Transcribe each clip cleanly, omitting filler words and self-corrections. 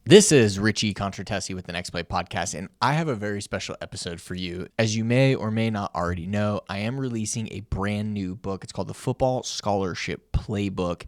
This is Richie Contratesi with the Next Play podcast, and I have a very special episode for you. As you may or may not already know, I am releasing a brand new book. It's called the Football Scholarship Playbook,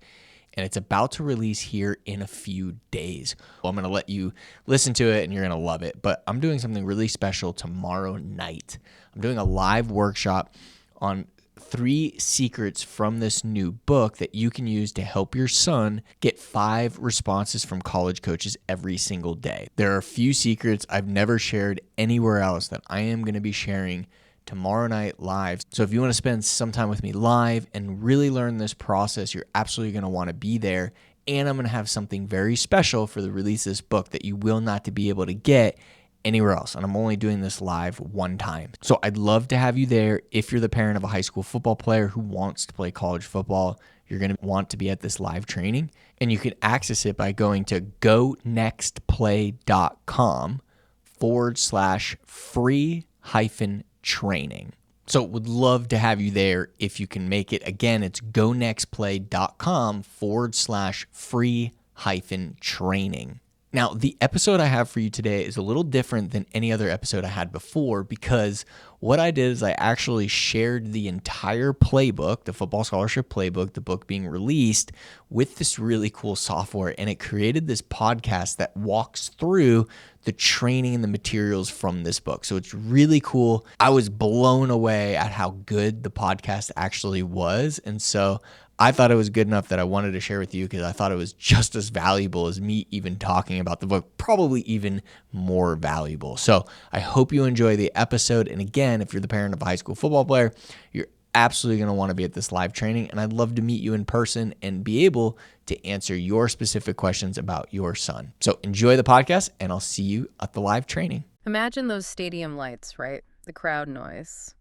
and it's about to release here in a few days. Well, I'm going to let you listen to it, and you're going to love it, but I'm doing something really special tomorrow night. I'm doing a live workshop on 3 secrets from this new book that you can use to help your son get 5 responses from college coaches every single day. There are a few secrets I've never shared anywhere else that I am going to be sharing tomorrow night live. So if you want to spend some time with me live and really learn this process, you're absolutely going to want to be there. And I'm going to have something very special for the release of this book that you will not be able to get anywhere else. And I'm only doing this live one time. So I'd love to have you there. If you're the parent of a high school football player who wants to play college football, you're going to want to be at this live training. And you can access it by going to gonextplay.com/free-training. So would love to have you there if you can make it. Again, it's gonextplay.com/free-training. Now, the episode I have for you today is a little different than any other episode I had before because what I did is I actually shared the entire playbook, the Football Scholarship Playbook, the book being released, with this really cool software, and it created this podcast that walks through the training and the materials from this book. So it's really cool. I was blown away at how good the podcast actually was, and so I thought it was good enough that I wanted to share with you because I thought it was just as valuable as me even talking about the book, probably even more valuable. So I hope you enjoy the episode. And again, if you're the parent of a high school football player, you're absolutely going to want to be at this live training. And I'd love to meet you in person and be able to answer your specific questions about your son. So enjoy the podcast, and I'll see you at the live training. Imagine those stadium lights, right? The crowd noise.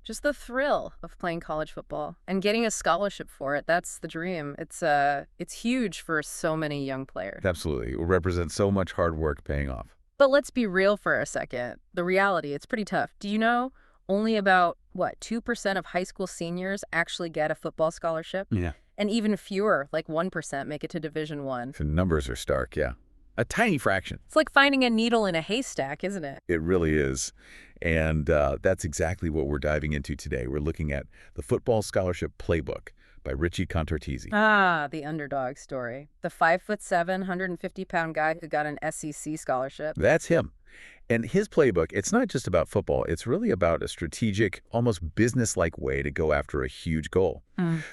Just the thrill of playing college football and getting a scholarship for it. That's the dream. It's huge for so many young players. Absolutely. It represents so much hard work paying off. But let's be real for a second. The reality, it's pretty tough. Do you know only about, 2% of high school seniors actually get a football scholarship? Yeah. And even fewer, like 1%, make it to Division I. The numbers are stark, yeah. A tiny fraction. It's like finding a needle in a haystack, isn't it? It really is. And that's exactly what we're diving into today. We're looking at the Football Scholarship Playbook by Richie Contratesi. Ah, the underdog story. The 5'7", 150-pound guy who got an SEC scholarship. That's him. And his playbook, it's not just about football. It's really about a strategic, almost business-like way to go after a huge goal.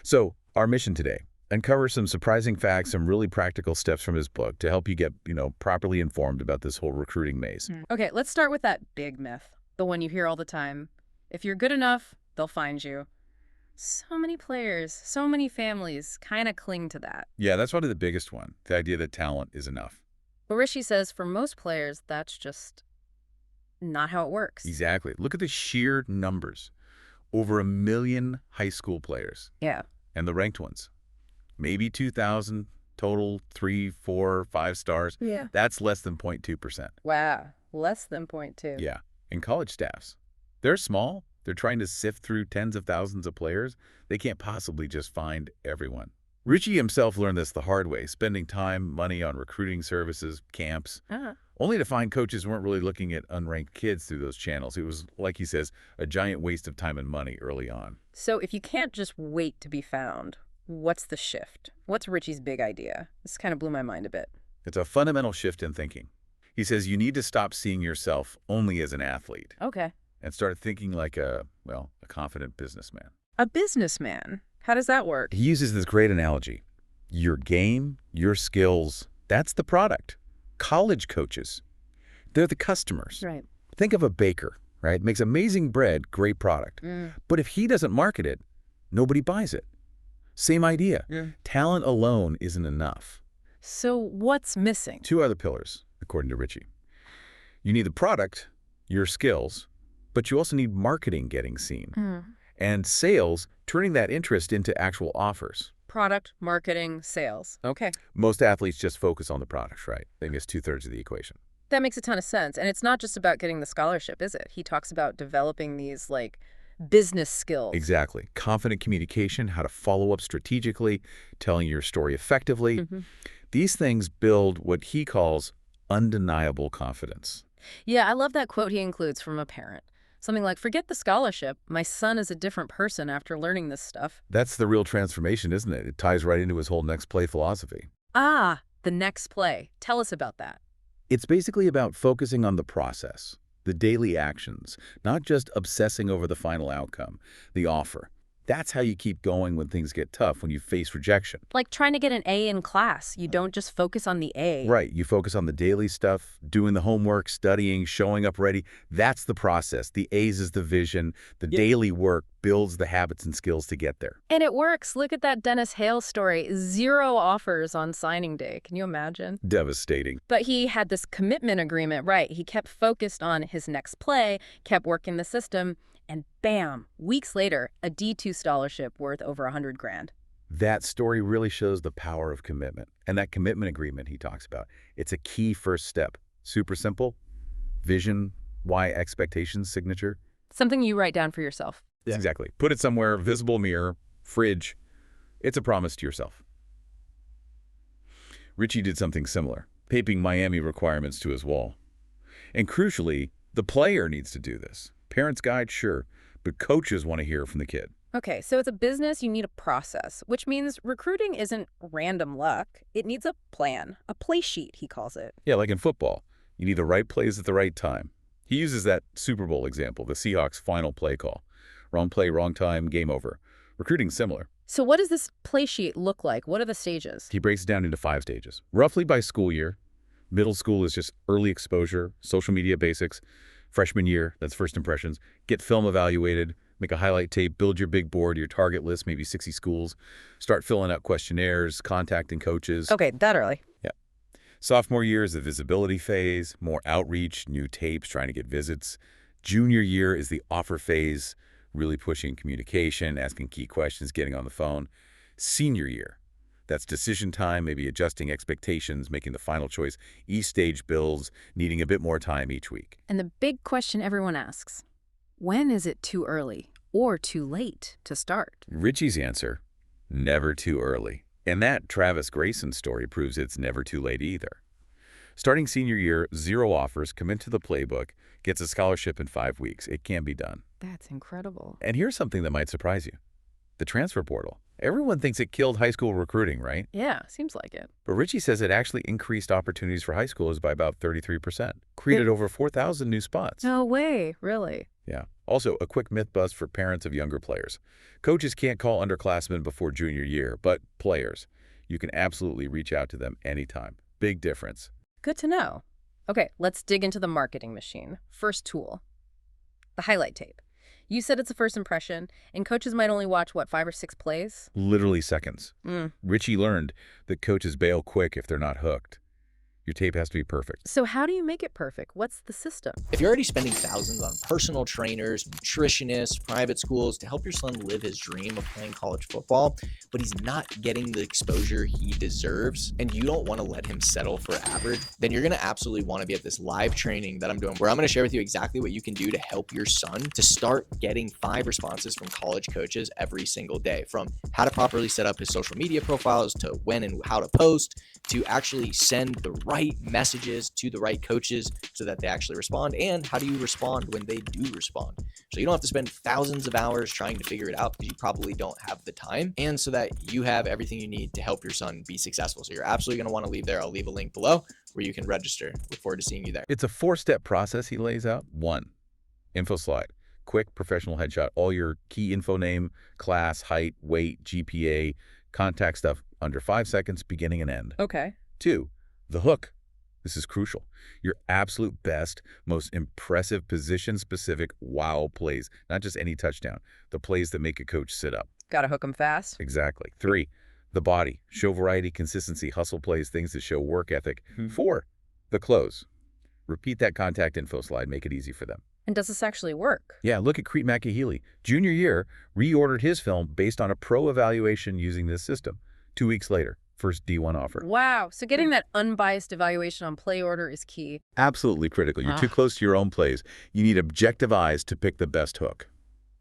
So our mission today: uncover some surprising facts, some really practical steps from his book to help you get, properly informed about this whole recruiting maze. Okay, let's start with that big myth, the one you hear all the time. If you're good enough, they'll find you. So many players, so many families kind of cling to that. Yeah, that's probably the biggest one, the idea that talent is enough. But Rishi says for most players, that's just not how it works. Exactly. Look at the sheer numbers. Over 1 million high school players. Yeah. And the ranked ones. Maybe 2,000 total, 3, 4, 5 stars. Yeah. That's less than 0.2%. Wow. Less than 0.2. Yeah. And college staffs, they're small. They're trying to sift through tens of thousands of players. They can't possibly just find everyone. Richie himself learned this the hard way, spending time, money on recruiting services, camps, only to find coaches weren't really looking at unranked kids through those channels. It was, like he says, a giant waste of time and money early on. So if you can't just wait to be found, what's the shift? What's Richie's big idea? This kind of blew my mind a bit. It's a fundamental shift in thinking. He says you need to stop seeing yourself only as an athlete. Okay. And start thinking like a confident businessman. A businessman? How does that work? He uses this great analogy. Your game, your skills, that's the product. College coaches, they're the customers. Right. Think of a baker, right? Makes amazing bread, great product. But if he doesn't market it, nobody buys it. Same idea. Talent alone isn't enough. So what's missing? 2 other pillars, according to Richie. You need the product, your skills, but you also need marketing getting seen. And sales, turning that interest into actual offers. Product, marketing, sales. Okay. Most athletes just focus on the product, right? They miss 2/3 of the equation. That makes a ton of sense. And it's not just about getting the scholarship, is it? He talks about developing these, business skills. Exactly. Confident communication, how to follow up strategically, telling your story effectively. These things build what he calls undeniable confidence. Yeah, I love that quote he includes from a parent. Something like, forget the scholarship. My son is a different person after learning this stuff. That's the real transformation, isn't it? It ties right into his whole next play philosophy. Ah, the next play. Tell us about that. It's basically about focusing on the process, the daily actions, not just obsessing over the final outcome, the offer. That's how you keep going when things get tough, when you face rejection. Like trying to get an A in class. You don't just focus on the A. Right, you focus on the daily stuff, doing the homework, studying, showing up ready. That's the process. The A's is the vision. The daily work builds the habits and skills to get there. And it works. Look at that Dennis Hale story. 0 offers on signing day. Can you imagine? Devastating. But he had this commitment agreement, right? He kept focused on his next play, kept working the system, and bam, weeks later, a D2 scholarship worth over $100,000. That story really shows the power of commitment. And that commitment agreement he talks about, it's a key first step. Super simple. Vision, why, expectations, signature. Something you write down for yourself. Yeah. Exactly. Put it somewhere, visible mirror, fridge. It's a promise to yourself. Richie did something similar, taping Miami requirements to his wall. And crucially, the player needs to do this. Parents' guide, sure, but coaches want to hear from the kid. Okay, so it's a business, you need a process, which means recruiting isn't random luck. It needs a plan, a play sheet, he calls it. Yeah, like in football. You need the right plays at the right time. He uses that Super Bowl example, the Seahawks' final play call. Wrong play, wrong time, game over. Recruiting's similar. So what does this play sheet look like? What are the stages? He breaks it down into 5 stages, roughly by school year. Middle school is just early exposure, social media basics. Freshman year, that's first impressions. Get film evaluated, make a highlight tape, build your big board, your target list, maybe 60 schools. Start filling out questionnaires, contacting coaches. Okay, that early. Yeah. Sophomore year is the visibility phase, more outreach, new tapes, trying to get visits. Junior year is the offer phase, really pushing communication, asking key questions, getting on the phone. Senior year, that's decision time, maybe adjusting expectations, making the final choice. Each stage builds, needing a bit more time each week. And the big question everyone asks, when is it too early or too late to start? Richie's answer, never too early. And that Travis Grayson story proves it's never too late either. Starting senior year, 0 offers, commit to the playbook, gets a scholarship in 5 weeks. It can be done. That's incredible. And here's something that might surprise you. The transfer portal. Everyone thinks it killed high school recruiting, right? Yeah, seems like it. But Richie says it actually increased opportunities for high schoolers by about 33%. Created over 4,000 new spots. No way, really? Yeah. Also, a quick myth bust for parents of younger players. Coaches can't call underclassmen before junior year, but players, you can absolutely reach out to them anytime. Big difference. Good to know. Okay, let's dig into the marketing machine. First tool, the highlight tape. You said it's a first impression, and coaches might only watch, what, 5 or 6 plays? Literally seconds. Richie learned that coaches bail quick if they're not hooked. Your tape has to be perfect. So how do you make it perfect? What's the system? If you're already spending thousands on personal trainers, nutritionists, private schools to help your son live his dream of playing college football, but he's not getting the exposure he deserves, and you don't want to let him settle for average, then you're going to absolutely want to be at this live training that I'm doing, where I'm going to share with you exactly what you can do to help your son to start getting 5 responses from college coaches every single day, from how to properly set up his social media profiles to when and how to post, to actually send the right messages to the right coaches so that they actually respond, and how do you respond when they do respond. So you don't have to spend thousands of hours trying to figure it out because you probably don't have the time, and so that you have everything you need to help your son be successful. So you're absolutely going to want to leave there. I'll leave a link below where you can register. Look forward to seeing you there. It's a 4-step process he lays out. 1, info slide. Quick professional headshot. All your key info, name, class, height, weight, GPA, contact stuff under 5 seconds, beginning and end. Okay. 2, the hook. This is crucial. Your absolute best, most impressive position-specific wow plays. Not just any touchdown. The plays that make a coach sit up. Gotta hook them fast. Exactly. 3, the body. Show variety, consistency, hustle plays, things that show work ethic. 4, the close. Repeat that contact info slide. Make it easy for them. And does this actually work? Yeah, look at Crete Makahili. Junior year, reordered his film based on a pro evaluation using this system. 2 weeks later, first D1 offer. Wow. So getting that unbiased evaluation on play order is key. Absolutely critical. You're too close to your own plays. You need objective eyes to pick the best hook.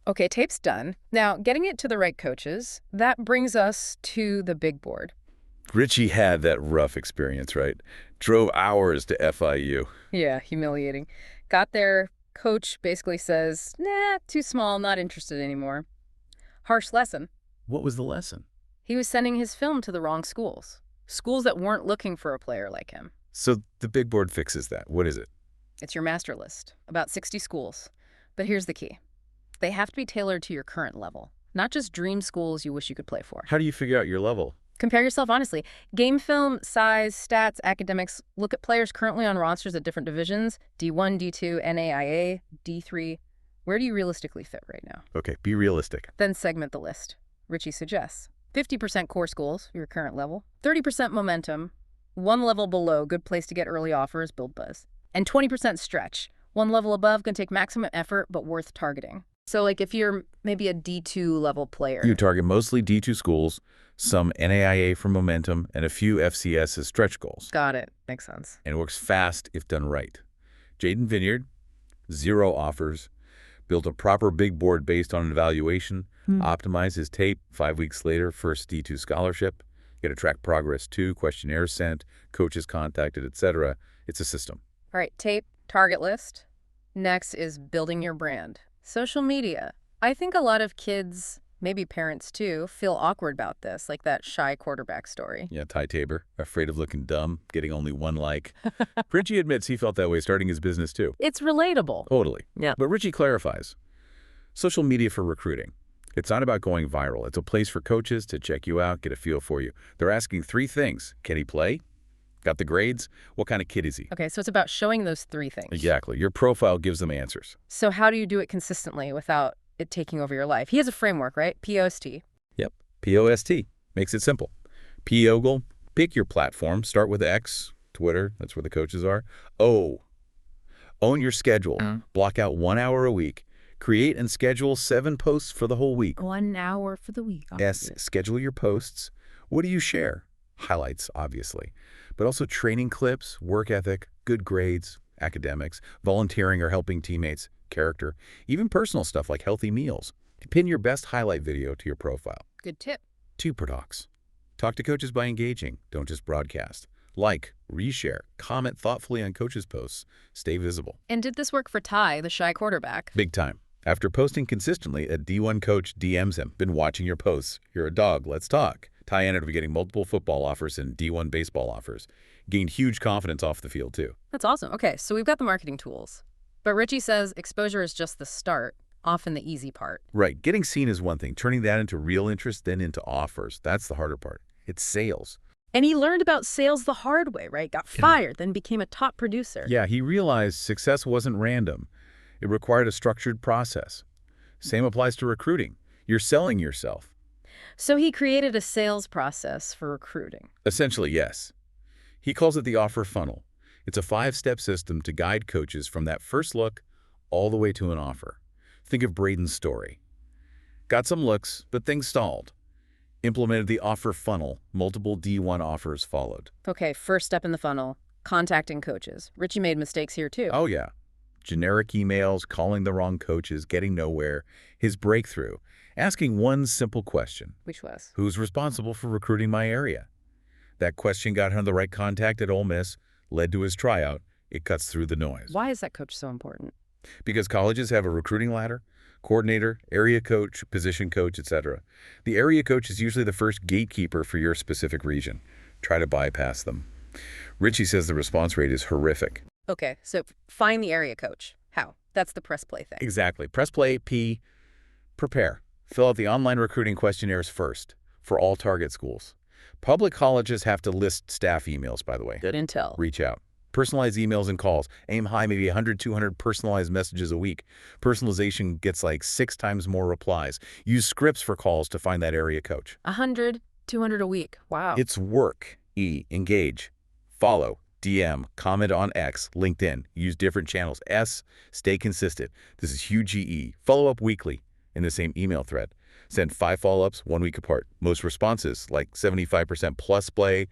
Okay, tape's done. Now, getting it to the right coaches, that brings us to the big board. Richie had that rough experience, right? Drove hours to FIU. Yeah, humiliating. Got there, coach basically says, nah, too small, not interested anymore. Harsh lesson. What was the lesson? He was sending his film to the wrong schools. Schools that weren't looking for a player like him. So the big board fixes that. What is it? It's your master list, about 60 schools. But here's the key. They have to be tailored to your current level, not just dream schools you wish you could play for. How do you figure out your level? Compare yourself honestly. Game film, size, stats, academics. Look at players currently on rosters at different divisions, D1, D2, NAIA, D3. Where do you realistically fit right now? Okay, be realistic. Then segment the list. Richie suggests 50% core schools, your current level, 30% momentum, one level below, good place to get early offers, build buzz, and 20% stretch. One level above can take maximum effort, but worth targeting. So like if you're maybe a D2 level player. You target mostly D2 schools, some NAIA for momentum, and a few FCS as stretch goals. Got it. Makes sense. And it works fast if done right. Jaden Vineyard, 0 offers, built a proper big board based on an evaluation, optimized his tape, 5 weeks later, first D2 scholarship. You got to track progress too, questionnaires sent, coaches contacted, etc. It's a system. All right, tape, target list. Next is building your brand. Social media. I think a lot of kids, maybe parents too, feel awkward about this, like that shy quarterback story. Yeah, Ty Tabor, afraid of looking dumb, getting only 1 like. Richie admits he felt that way starting his business too. It's relatable. Totally. Yeah. But Richie clarifies. Social media for recruiting. It's not about going viral. It's a place for coaches to check you out, get a feel for you. They're asking 3 things. Can he play? Got the grades? What kind of kid is he? Okay, so it's about showing those 3 things. Exactly. Your profile gives them answers. So how do you do it consistently without it taking over your life? He has a framework, right? POST. Yep. POST. Makes it simple. P-Ogle, pick your platform. Start with X, Twitter. That's where the coaches are. O, own your schedule. Block out 1 hour a week. Create and schedule 7 posts for the whole week. 1 hour for the week. S, schedule your posts. What do you share? Highlights, obviously, but also training clips, work ethic, good grades, academics, volunteering or helping teammates, character, even personal stuff like healthy meals. Pin your best highlight video to your profile. Good tip. 2 per docs. Talk to coaches by engaging. Don't just broadcast. Like, reshare, comment thoughtfully on coaches' posts. Stay visible. And did this work for Ty, the shy quarterback? Big time. After posting consistently, a D1 coach DMs him. Been watching your posts. You're a dog. Let's talk. Ty ended up getting multiple football offers and D1 baseball offers. Gained huge confidence off the field, too. That's awesome. Okay, so we've got the marketing tools. But Richie says exposure is just the start, often the easy part. Right. Getting seen is one thing. Turning that into real interest, then into offers. That's the harder part. It's sales. And he learned about sales the hard way, right? Got fired, then became a top producer. Yeah, he realized success wasn't random. It required a structured process. Same applies to recruiting. You're selling yourself. So he created a sales process for recruiting. Essentially, yes. He calls it the offer funnel. It's a 5-step system to guide coaches from that first look all the way to an offer. Think of Braden's story. Got some looks, but things stalled. Implemented the offer funnel. Multiple D1 offers followed. Okay, first step in the funnel, contacting coaches. Richie made mistakes here too. Oh, yeah. Generic emails, calling the wrong coaches, getting nowhere. His breakthrough, asking one simple question. Which was? Who's responsible for recruiting my area? That question got him the right contact at Ole Miss, led to his tryout. It cuts through the noise. Why is that coach so important? Because colleges have a recruiting ladder, coordinator, area coach, position coach, etc. The area coach is usually the first gatekeeper for your specific region. Try to bypass them. Richie says the response rate is horrific. Okay, so find the area coach. How? That's the press play thing. Exactly. Press play, P, prepare. Fill out the online recruiting questionnaires first for all target schools. Public colleges have to list staff emails, by the way. Good intel. Reach out. Personalized emails and calls. Aim high, maybe 100, 200 personalized messages a week. Personalization gets like 6 times more replies. Use scripts for calls to find that area coach. 100, 200 a week. Wow. It's work. E, engage. Follow. DM, comment on X, LinkedIn. Use different channels. S, stay consistent. This is huge GE. Follow up weekly in the same email thread. Send 5 follow-ups 1 week apart. Most responses, like 75% plus play,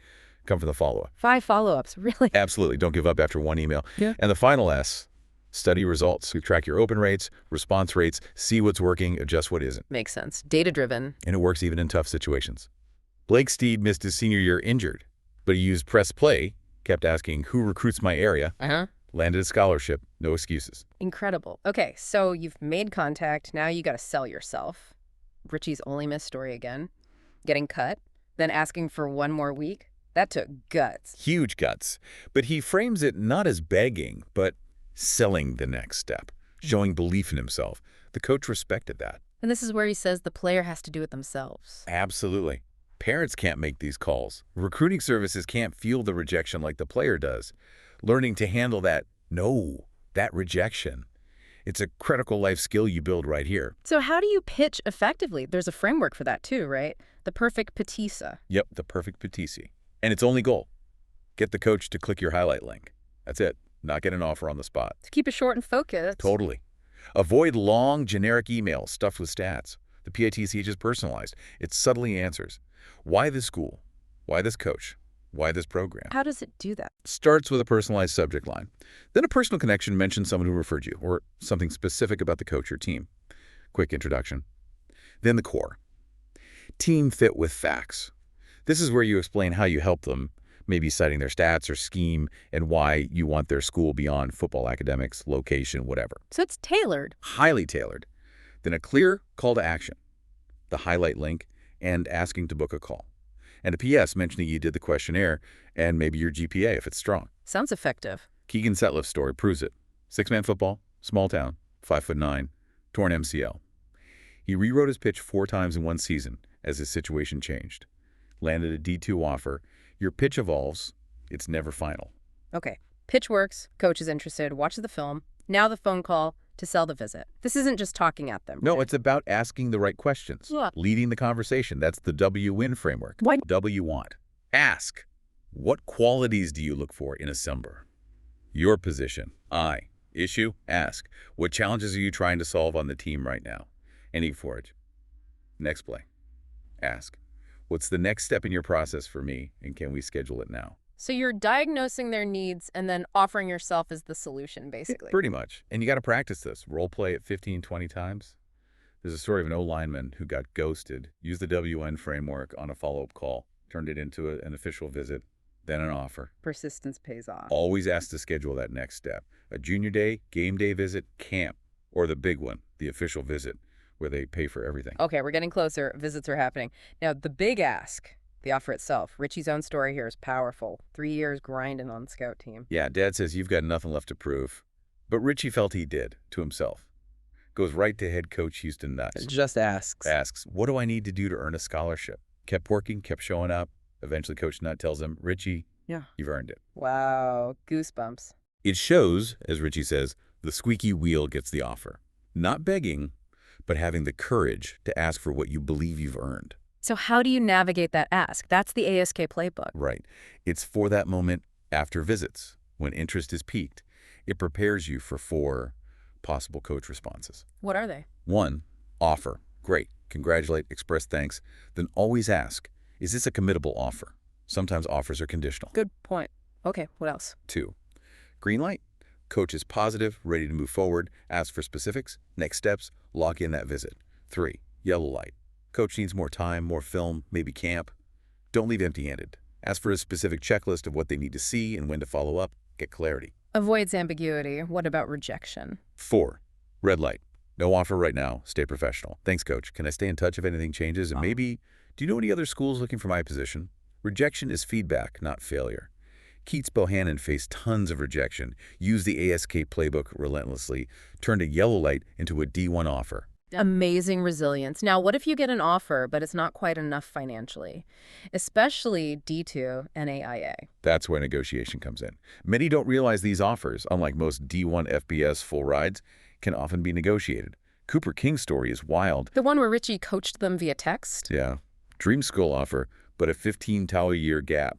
come from the follow-up. 5 follow-ups, really? Absolutely. Don't give up after 1 email. Yeah. And the final S, study results. You track your open rates, response rates, see what's working, adjust what isn't. Makes sense. Data-driven. And it works even in tough situations. Blake Steed missed his senior year injured, but he used press play, kept asking, who recruits my area, landed a scholarship, no excuses. Incredible. Okay, so you've made contact. Now you got to sell yourself. Richie's only miss story again. Getting cut, then asking for one more week. That took guts. Huge guts. But he frames it not as begging, but selling the next step, showing belief in himself. The coach respected that. And this is where he says the player has to do it themselves. Absolutely. Parents can't make these calls. Recruiting services can't feel the rejection like the player does. Learning to handle that rejection. It's a critical life skill you build right here. So how do you pitch effectively? There's a framework for that too, right? The perfect petisa. Yep, the perfect petisi. And its only goal, get the coach to click your highlight link. That's it. Not get an offer on the spot. To keep it short and focused. Totally. Avoid long, generic emails stuffed with stats. The PITC is personalized. It subtly answers. Why this school? Why this coach? Why this program? How does it do that? Starts with a personalized subject line. Then a personal connection mentions someone who referred you, or something specific about the coach or team. Quick introduction. Then the core. Team fit with facts. This is where you explain how you help them, maybe citing their stats or scheme and why you want their school beyond football academics, location, whatever. So it's tailored. Highly tailored. Then a clear call to action, the highlight link, and asking to book a call. And a PS mentioning you did the questionnaire and maybe your GPA if it's strong. Sounds effective. Keegan Setliff's story proves it. 6-man football, small town, 5'9", torn MCL. He rewrote his pitch 4 times in one season as his situation changed. Landed a D2 offer. Your pitch evolves. It's never final. Okay. Pitch works. Coach is interested. Watches the film. Now the phone call to sell the visit. This isn't just talking at them. No, right? it's about asking the right questions. Yeah. Leading the conversation. That's the W-win framework. Why? W want. Ask. What qualities do you look for in a December? Your position. I. Issue. Ask. What challenges are you trying to solve on the team right now? Any forage. Next play. Ask. What's the next step in your process for me, and can we schedule it now? So you're diagnosing their needs and then offering yourself as the solution, basically. Pretty much. And you got to practice this. Role play it 15, 20 times. There's a story of an O-lineman who got ghosted, used the WN framework on a follow-up call, turned it into an official visit, then an offer. Persistence pays off. Always ask to schedule that next step. A junior day, game day visit, camp, or the big one, the official visit, where they pay for everything. Okay, we're getting closer. Visits are happening. Now, the big ask, the offer itself. Richie's own story here is powerful. 3 years grinding on scout team. Yeah, Dad says you've got nothing left to prove. But Richie felt he did, to himself. Goes right to head coach Houston Nuts. Just asks. Asks, what do I need to do to earn a scholarship? Kept working, kept showing up. Eventually, Coach Nutt tells him, Richie, you've earned it. Wow, goosebumps. It shows, as Richie says, the squeaky wheel gets the offer. Not begging, but having the courage to ask for what you believe you've earned. So how do you navigate that ask? That's the ASK Playbook. Right. It's for that moment after visits, when interest is peaked. It prepares you for 4 possible coach responses. What are they? 1, offer. Great. Congratulate, express thanks. Then always ask, is this a committable offer? Sometimes offers are conditional. Good point. Okay, what else? 2, green light. Coach is positive, ready to move forward, ask for specifics, next steps, lock in that visit. 3, yellow light. Coach needs more time, more film, maybe camp. Don't leave empty-handed. Ask for a specific checklist of what they need to see and when to follow up. Get clarity. Avoids ambiguity. What about rejection? 4, red light. No offer right now. Stay professional. Thanks, Coach. Can I stay in touch if anything changes? And maybe, do you know any other schools looking for my position? Rejection is feedback, not failure. Keats Bohannon faced tons of rejection, used the ASK Playbook relentlessly, turned a yellow light into a D1 offer. Amazing resilience. Now, what if you get an offer, but it's not quite enough financially? Especially D2 and AIA. That's where negotiation comes in. Many don't realize these offers, unlike most D1 FBS full rides, can often be negotiated. Cooper King's story is wild. The one where Richie coached them via text? Yeah. Dream school offer, but a 15-year gap.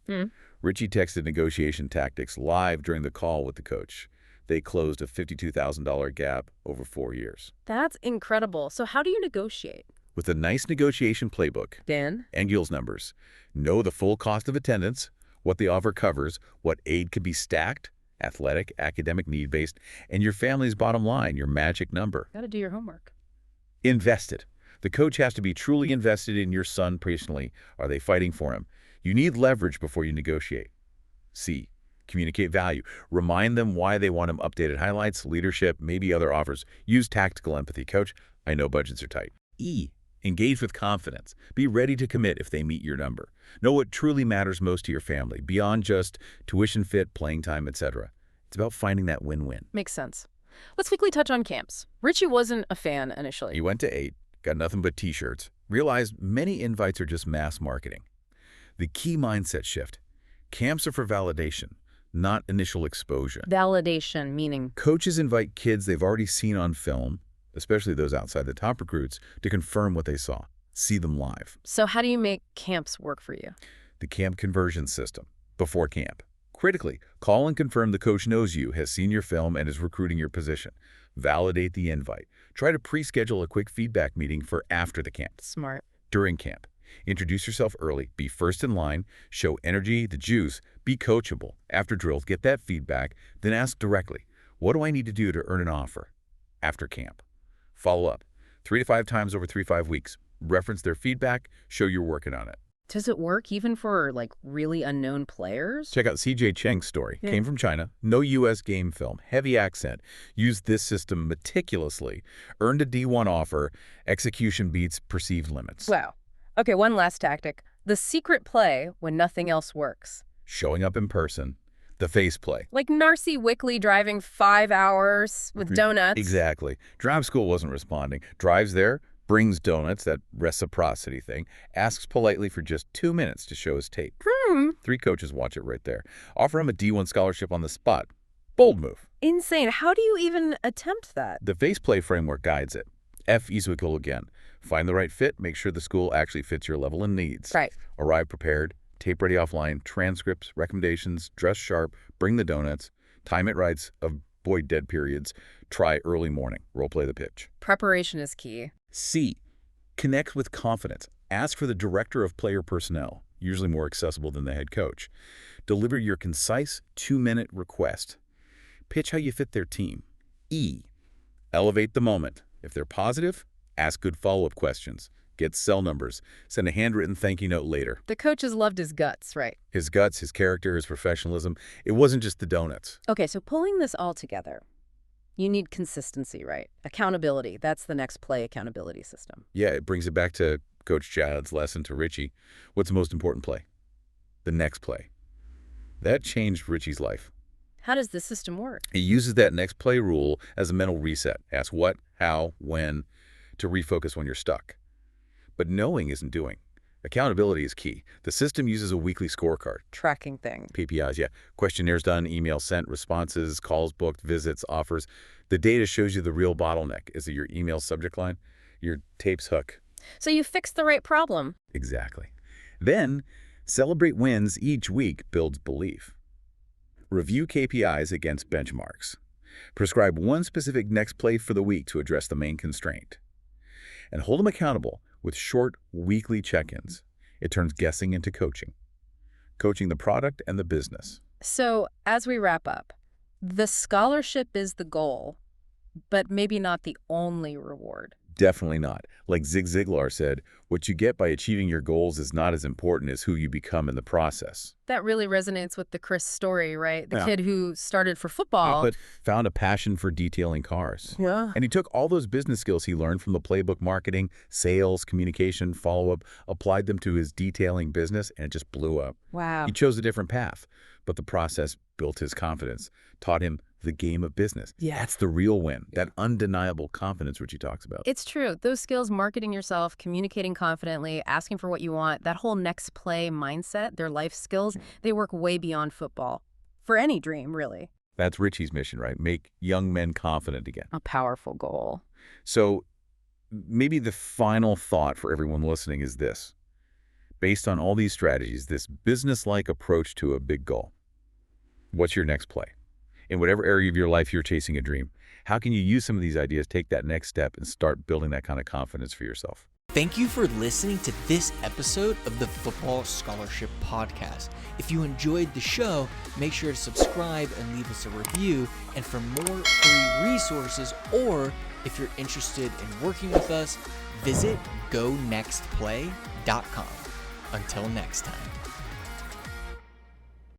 Richie texted negotiation tactics live during the call with the coach. They closed a $52,000 gap over 4 years. That's incredible. So how do you negotiate? With a nice negotiation playbook Dan? and Gill's numbers, know the full cost of attendance, what the offer covers, what aid could be stacked, athletic, academic, need-based, and your family's bottom line, your magic number. Gotta do your homework. Invest it. The coach has to be truly invested in your son personally. Are they fighting for him? You need leverage before you negotiate. C. Communicate value. Remind them why they want him updated highlights, leadership, maybe other offers. Use tactical empathy. Coach, I know budgets are tight. E. Engage with confidence. Be ready to commit if they meet your number. Know what truly matters most to your family, beyond just tuition fit, playing time, etc. It's about finding that win-win. Makes sense. Let's quickly touch on camps. Richie wasn't a fan initially. He went to 8, got nothing but t-shirts, realized many invites are just mass marketing. The key mindset shift. Camps are for validation, not initial exposure. Validation, meaning? Coaches invite kids they've already seen on film, especially those outside the top recruits, to confirm what they saw, see them live. So how do you make camps work for you? The camp conversion system, before camp. Critically, call and confirm the coach knows you, has seen your film, and is recruiting your position. Validate the invite. Try to pre-schedule a quick feedback meeting for after the camp. Smart. During camp, introduce yourself early, be first in line, show energy, the juice, be coachable. After drills, get that feedback, then ask directly, what do I need to do to earn an offer? After camp. Follow up, 3 to 5 times over 3 to 5 weeks. Reference their feedback, show you're working on it. Does it work even for, like, really unknown players? Check out CJ Cheng's story. Yeah. Came from China, no U.S. game film, heavy accent, used this system meticulously, earned a D1 offer, execution beats perceived limits. Wow. Okay, one last tactic. The secret play when nothing else works. Showing up in person, the face play. Like Narcy Wickley driving 5 hours with donuts. Exactly. Drive school wasn't responding. Drives there, brings donuts, that reciprocity thing, asks politely for just 2 minutes to show his tape. 3 coaches watch it right there. Offer him a D1 scholarship on the spot. Bold move. Insane. How do you even attempt that? The face play framework guides it. F is equal again. Find the right fit, make sure the school actually fits your level and needs. Right. Arrive prepared, tape ready offline, transcripts, recommendations, dress sharp, bring the donuts, time it right, avoid dead periods, try early morning, role play the pitch. Preparation is key. C. Connect with confidence. Ask for the director of player personnel, usually more accessible than the head coach. Deliver your concise 2-minute request. Pitch how you fit their team. E. Elevate the moment. If they're positive, ask good follow-up questions. Get cell numbers. Send a handwritten thank you note later. The coaches loved his guts, right? His guts, his character, his professionalism. It wasn't just the donuts. Okay, so pulling this all together, you need consistency, right? Accountability. That's the next play accountability system. Yeah, it brings it back to Coach Chad's lesson to Richie. What's the most important play? The next play. That changed Richie's life. How does this system work? He uses that next play rule as a mental reset. Ask what, how, when, to refocus when you're stuck. But knowing isn't doing. Accountability is key. The system uses a weekly scorecard. Tracking thing. KPIs, yeah. Questionnaires done, emails sent, responses, calls booked, visits, offers. The data shows you the real bottleneck. Is it your email subject line? Your tape's hook? So you fixed the right problem. Exactly. Then, celebrate wins each week builds belief. Review KPIs against benchmarks. Prescribe one specific next play for the week to address the main constraint. And hold them accountable with short, weekly check-ins. It turns guessing into coaching. Coaching the product and the business. So as we wrap up, the scholarship is the goal, but maybe not the only reward. Definitely not. Like Zig Ziglar said, what you get by achieving your goals is not as important as who you become in the process. That really resonates with the Chris story, right? The Yeah. kid who started for football. But found a passion for detailing cars. Yeah. And he took all those business skills he learned from the playbook marketing, sales, communication, follow-up, applied them to his detailing business, and it just blew up. Wow. He chose a different path, but the process built his confidence, taught him the game of business. Yeah. That's the real win, that undeniable confidence Richie talks about. It's true. Those skills, marketing yourself, communicating confidently, asking for what you want, that whole next play mindset, their life skills, they work way beyond football. For any dream, really. That's Richie's mission, right? Make young men confident again. A powerful goal. So maybe the final thought for everyone listening is this. Based on all these strategies, this business-like approach to a big goal, what's your next play? In whatever area of your life you're chasing a dream, how can you use some of these ideas, take that next step, and start building that kind of confidence for yourself? Thank you for listening to this episode of the Football Scholarship Podcast. If you enjoyed the show, make sure to subscribe and leave us a review. And for more free resources, or if you're interested in working with us, visit gonextplay.com. Until next time.